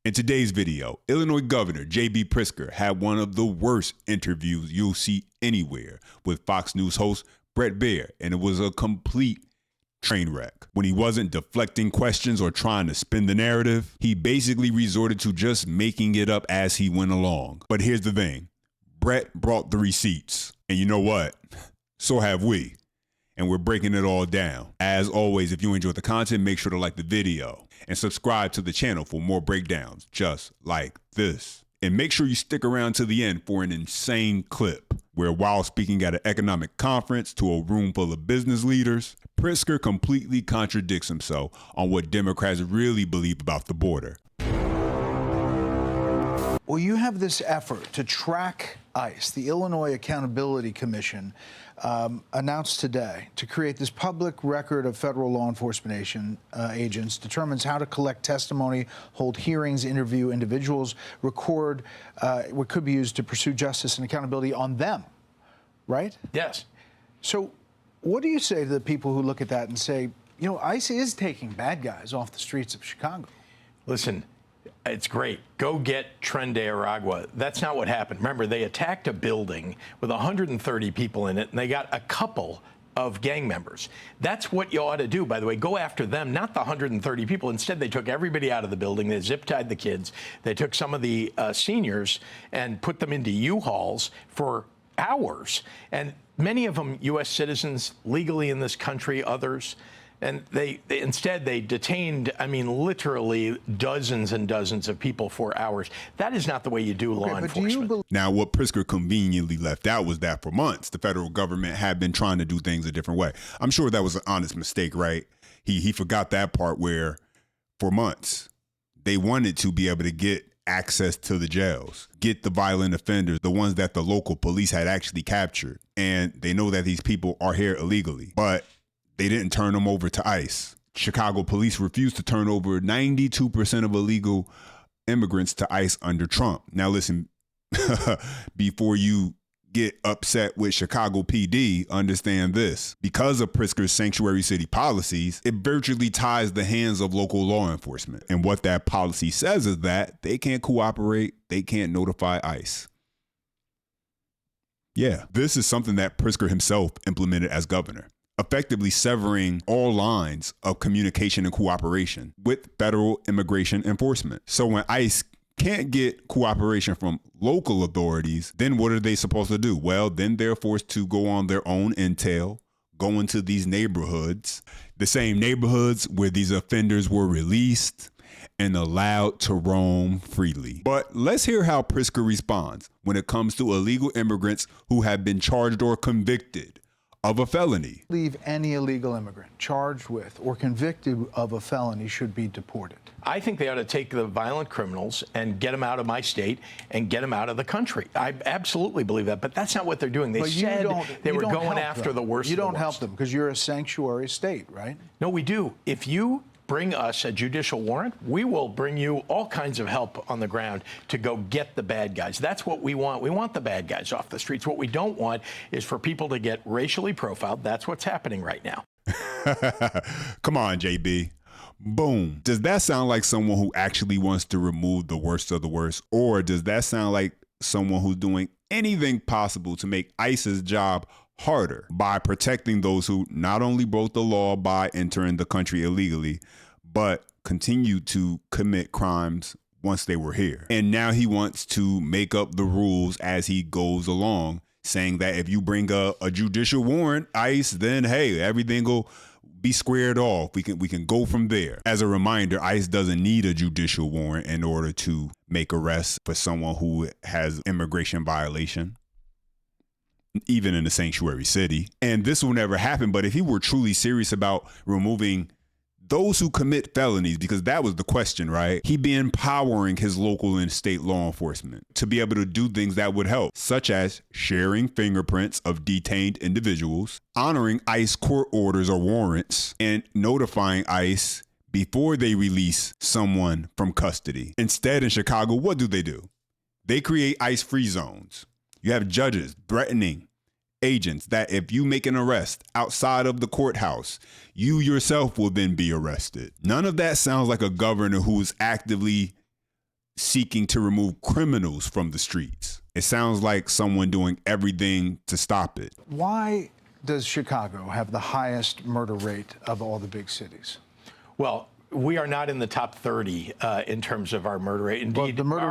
In today's video, Illinois Governor JB Pritzker had one of the worst interviews you'll see anywhere with Fox News host Bret Baier, and it was a complete train wreck. When he wasn't deflecting questions or trying to spin the narrative, he basically resorted to just making it up as he went along. But here's the thing, Bret brought the receipts, and you know what? So have we. And we're breaking it all down. As always, if you enjoyed the content, make sure to like the video and subscribe to the channel for more breakdowns just like this. And make sure you stick around to the end for an insane clip where, while speaking at an economic conference to a room full of business leaders, Pritzker completely contradicts himself on what Democrats really believe about the border. Well, you have this effort to track ICE. The Illinois Accountability Commission announced today to create this public record of federal law enforcement agents, determines how to collect testimony, hold hearings, interview individuals, record what could be used to pursue justice and accountability on them, right? Yes. So what do you say to the people who look at that and say, you know, ICE is taking bad guys off the streets of Chicago? Listen, it's great. Go get Tren de Aragua. That's not what happened. Remember, they attacked a building with 130 people in it, and they got a couple of gang members. That's what you ought to do, by the way. Go after them, not the 130 people. Instead, they took everybody out of the building. They zip-tied the kids. They took some of the seniors and put them into U-Hauls for hours. And many of them U.S. citizens, legally in this country, others. And instead they detained, I mean, literally dozens and dozens of people for hours. That is not the way you do law enforcement. Now, what Pritzker conveniently left out was that for months, the federal government had been trying to do things a different way. I'm sure that was an honest mistake, right? He forgot that part where for months they wanted to be able to get access to the jails, get the violent offenders, the ones that the local police had actually captured. And they know that these people are here illegally, but they didn't turn them over to ICE. Chicago police refused to turn over 92% of illegal immigrants to ICE under Trump. Now listen, before you get upset with Chicago PD, understand this. Because of Pritzker's sanctuary city policies, it virtually ties the hands of local law enforcement. And what that policy says is that they can't cooperate, they can't notify ICE. Yeah, this is something that Pritzker himself implemented as governor, effectively severing all lines of communication and cooperation with federal immigration enforcement. So when ICE can't get cooperation from local authorities, then what are they supposed to do? Well, then they're forced to go on their own intel, go into these neighborhoods, the same neighborhoods where these offenders were released and allowed to roam freely. But let's hear how Pritzker responds when it comes to illegal immigrants who have been charged or convicted of a felony. Leave any illegal immigrant charged with or convicted of a felony should be deported. I think they ought to take the violent criminals and get them out of my state and get them out of the country. I absolutely believe that, but that's not what they're doing. They said they were going after the worst. You don't help them because you're a sanctuary state, right? No, we do. If you bring us a judicial warrant, we will bring you all kinds of help on the ground to go get the bad guys. That's what we want. We want the bad guys off the streets. What we don't want is for people to get racially profiled. That's what's happening right now. Come on, JB. Boom. Does that sound like someone who actually wants to remove the worst of the worst? Or does that sound like someone who's doing anything possible to make ICE's job harder by protecting those who not only broke the law by entering the country illegally, but continue to commit crimes once they were here? And now he wants to make up the rules as he goes along, saying that if you bring a judicial warrant, ICE, then hey, everything will be squared off. We can go from there. As a reminder, ICE doesn't need a judicial warrant in order to make arrests for someone who has immigration violation, even in a sanctuary city. And this will never happen. But if he were truly serious about removing those who commit felonies, because that was the question, right? He'd be empowering his local and state law enforcement to be able to do things that would help, such as sharing fingerprints of detained individuals, honoring ICE court orders or warrants, and notifying ICE before they release someone from custody. Instead, in Chicago, what do? They create ICE-free zones. You have judges threatening agents that if you make an arrest outside of the courthouse, you yourself will then be arrested. None of that sounds like a governor who is actively seeking to remove criminals from the streets. It sounds like someone doing everything to stop it. Why does Chicago have the highest murder rate of all the big cities? Well, we are not in the top 30 in terms of our murder rate. Indeed, the murder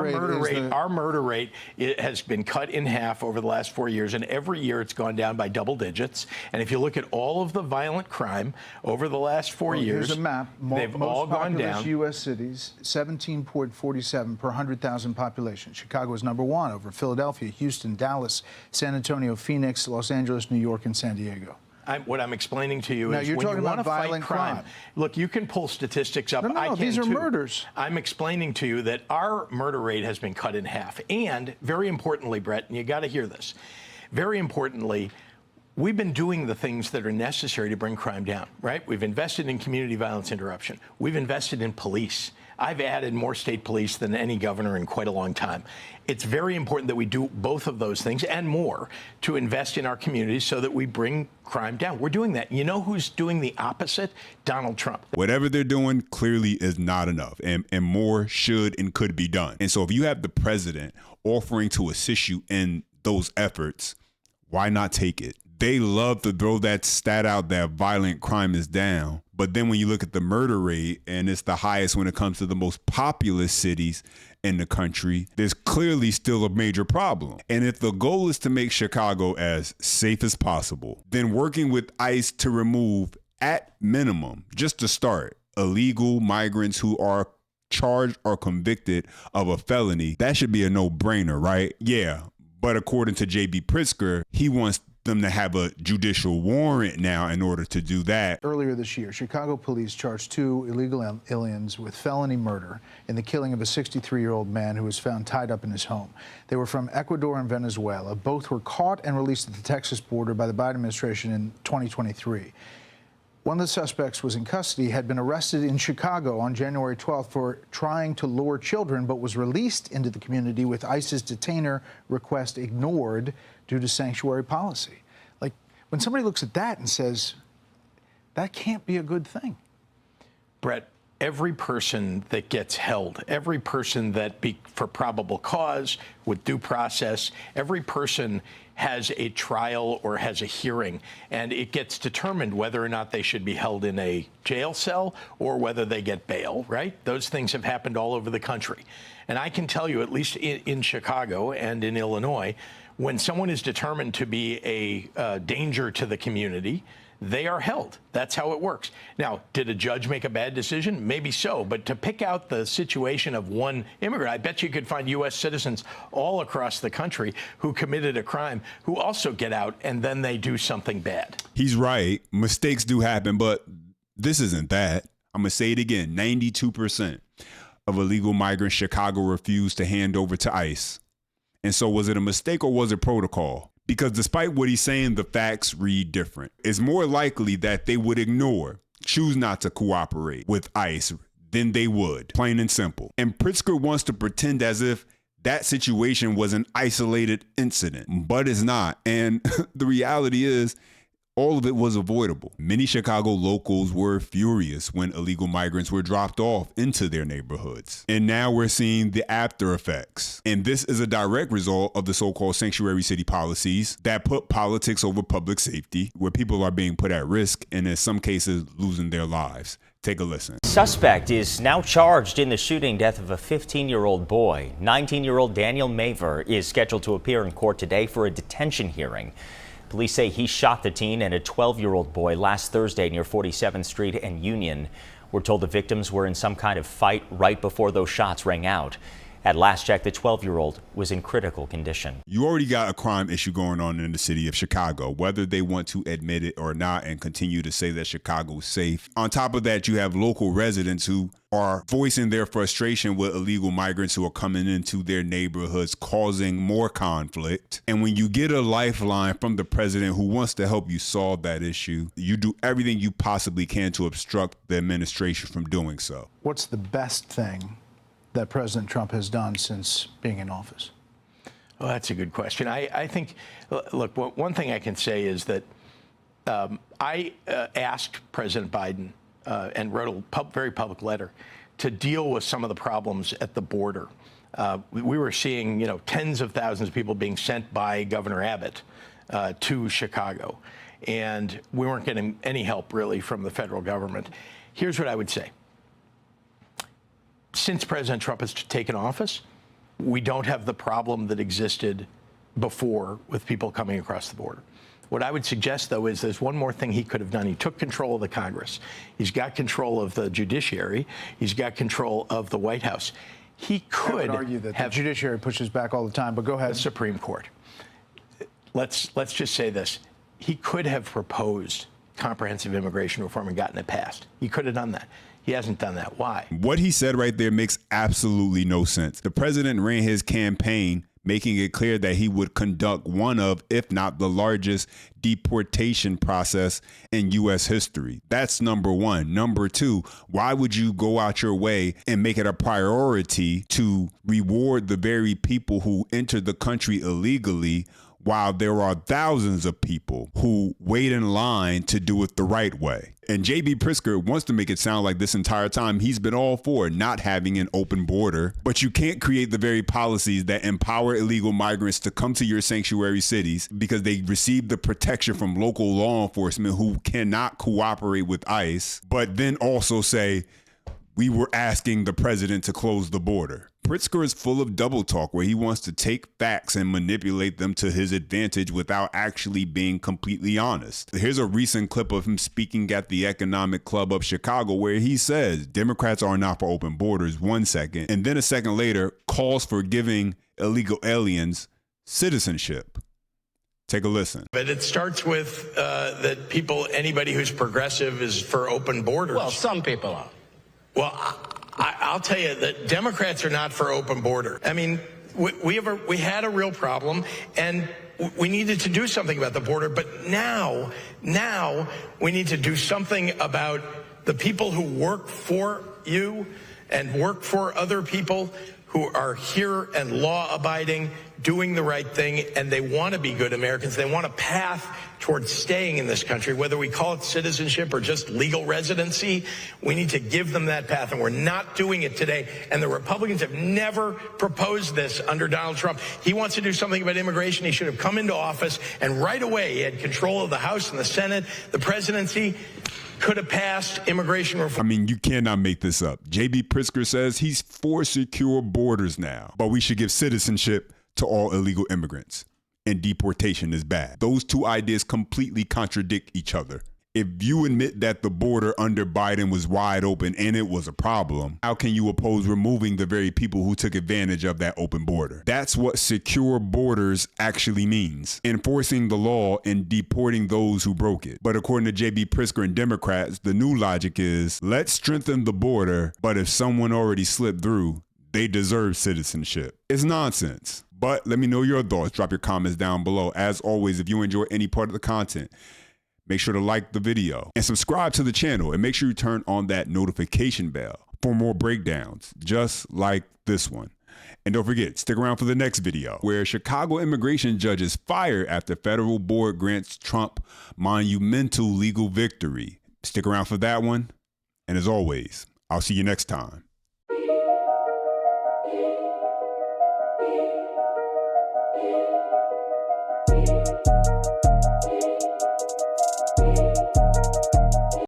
our murder rate it has been cut in half over the last 4 years, and every year it's gone down by double digits. And if you look at all of the violent crime over the last 4 years, here's a map. They've all gone down. U.S. cities, 17.47 per 100,000 population. Chicago is number one over Philadelphia, Houston, Dallas, San Antonio, Phoenix, Los Angeles, New York, and San Diego. What I'm explaining to you now, is you're when talking you want about to fight violent crime. Look, you can pull statistics up. No, I can these are too. murders. I'm explaining to you that our murder rate has been cut in half. And very importantly, Brett, and you got to hear this, very importantly, we've been doing the things that are necessary to bring crime down, right? We've invested in community violence interruption. We've invested in police. I've added more state police than any governor in quite a long time. It's very important that we do both of those things and more to invest in our communities so that we bring crime down. We're doing that. You know who's doing the opposite? Donald Trump. Whatever they're doing clearly is not enough, and more should and could be done. And so if you have the president offering to assist you in those efforts, why not take it? They love to throw that stat out that violent crime is down. But then when you look at the murder rate, and it's the highest when it comes to the most populous cities in the country, there's clearly still a major problem. And if the goal is to make Chicago as safe as possible, then working with ICE to remove, at minimum, just to start, illegal migrants who are charged or convicted of a felony, that should be a no-brainer, right? Yeah. But according to JB Pritzker, he wants them to have a judicial warrant now in order to do that. Earlier this year, Chicago police charged 2 illegal aliens with felony murder in the killing of a 63-year-old man who was found tied up in his home. They were from Ecuador and Venezuela. Both were caught and released at the Texas border by the Biden administration in 2023. One of the suspects was in custody, had been arrested in Chicago on January 12th for trying to lure children, but was released into the community with ICE's detainer request ignored due to sanctuary policy. Like, when somebody looks at that and says, that can't be a good thing. Brett, every person that gets held, every person that for probable cause, with due process, every person has a trial or has a hearing, and it gets determined whether or not they should be held in a jail cell or whether they get bail, right? Those things have happened all over the country. And I can tell you, at least in Chicago and in Illinois, when someone is determined to be a danger to the community, they are held. That's how it works. Now, did a judge make a bad decision? Maybe so. But to pick out the situation of one immigrant, I bet you could find U.S. citizens all across the country who committed a crime who also get out and then they do something bad. He's right. Mistakes do happen, but this isn't that. I'm going to say it again. 92% of illegal migrants Chicago refused to hand over to ICE. And so was it a mistake or was it protocol? Because despite what he's saying, the facts read different. It's more likely that they would choose not to cooperate with ICE than they would, plain and simple. And Pritzker wants to pretend as if that situation was an isolated incident, but it's not. And the reality is, all of it was avoidable. Many Chicago locals were furious when illegal migrants were dropped off into their neighborhoods. And now we're seeing the after effects. And this is a direct result of the so-called sanctuary city policies that put politics over public safety, where people are being put at risk and in some cases losing their lives. Take a listen. Suspect is now charged in the shooting death of a 15-year-old boy. 19-year-old Daniel Maver is scheduled to appear in court today for a detention hearing. Police say he shot the teen and a 12-year-old boy last Thursday near 47th Street and Union. We're told the victims were in some kind of fight right before those shots rang out. At last check, the 12-year-old was in critical condition. You already got a crime issue going on in the city of Chicago, whether they want to admit it or not and continue to say that Chicago's safe. On top of that, you have local residents who are voicing their frustration with illegal migrants who are coming into their neighborhoods, causing more conflict. And when you get a lifeline from the president who wants to help you solve that issue, you do everything you possibly can to obstruct the administration from doing so. What's the best thing that President Trump has done since being in office? Well, that's a good question. I think, look, one thing I can say is that I asked President Biden and wrote a very public letter to deal with some of the problems at the border. We were seeing, tens of thousands of people being sent by Governor Abbott to Chicago, and we weren't getting any help really from the federal government. Here's what I would say. Since President Trump has taken office, we don't have the problem that existed before with people coming across the border. What I would suggest, though, is there's one more thing he could have done. He took control of the Congress. He's got control of the judiciary. He's got control of the White House. He could argue that the judiciary pushes back all the time, but go ahead. The Supreme Court. Let's just say this. He could have proposed comprehensive immigration reform and gotten it passed. He could have done that. He hasn't done that. Why? What he said right there makes absolutely no sense. The president ran his campaign making it clear that he would conduct one of, if not the largest, deportation process in U.S. history. That's number one. Number two, why would you go out your way and make it a priority to reward the very people who entered the country illegally, while there are thousands of people who wait in line to do it the right way? And JB Pritzker wants to make it sound like this entire time he's been all for not having an open border, but you can't create the very policies that empower illegal migrants to come to your sanctuary cities because they receive the protection from local law enforcement who cannot cooperate with ICE, but then also say, we were asking the president to close the border. Pritzker is full of double talk where he wants to take facts and manipulate them to his advantage without actually being completely honest. Here's a recent clip of him speaking at the Economic Club of Chicago where he says Democrats are not for open borders 1 second, and then a second later calls for giving illegal aliens citizenship. Take a listen. But it starts with that anybody who's progressive is for open borders. Well, some people are. Well, I'll tell you that Democrats are not for open border. I mean, we had a real problem, and we needed to do something about the border. But now we need to do something about the people who work for you and work for other people who are here and law-abiding, doing the right thing, and they want to be good Americans. They want a path towards staying in this country, whether we call it citizenship or just legal residency. We need to give them that path, and we're not doing it today. And the Republicans have never proposed this under Donald Trump. He wants to do something about immigration. He should have come into office, and right away he had control of the House and the Senate, the presidency. Could have passed immigration reform. I mean, you cannot make this up. JB Pritzker says he's for secure borders now, but we should give citizenship to all illegal immigrants, and deportation is bad. Those two ideas completely contradict each other. If you admit that the border under Biden was wide open and it was a problem, how can you oppose removing the very people who took advantage of that open border? That's what secure borders actually means, enforcing the law and deporting those who broke it. But according to JB Pritzker and Democrats, the new logic is, let's strengthen the border, but if someone already slipped through, they deserve citizenship. It's nonsense. But let me know your thoughts. Drop your comments down below. As always, if you enjoy any part of the content, make sure to like the video and subscribe to the channel, and make sure you turn on that notification bell for more breakdowns just like this one. And don't forget, stick around for the next video where Chicago immigration judges fire after federal board grants Trump monumental legal victory. Stick around for that one. And as always, I'll see you next time.